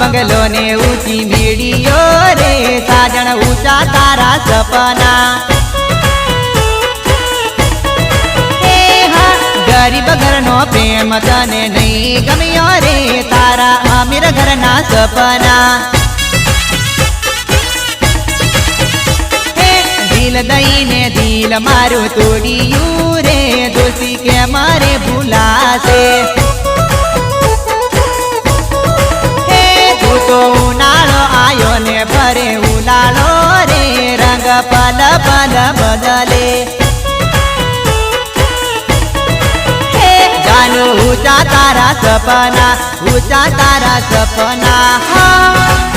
બંગલો ને ઊંચી મેડીઓ રે સાજણ ઊંચા તારા સપના गरीब घर नो प्रेम तने नहीं गम्यो रे तारा अमीर घर ना सपना दिल दई ने दिल मारू तोड़ियू रे दोषी के मारे भूला से तू तो उनाळो आयो ने भरे उलालो रे रंग पल पल बदले ऊंचा तारा सपना ऊंचा तारा सपना हाँ।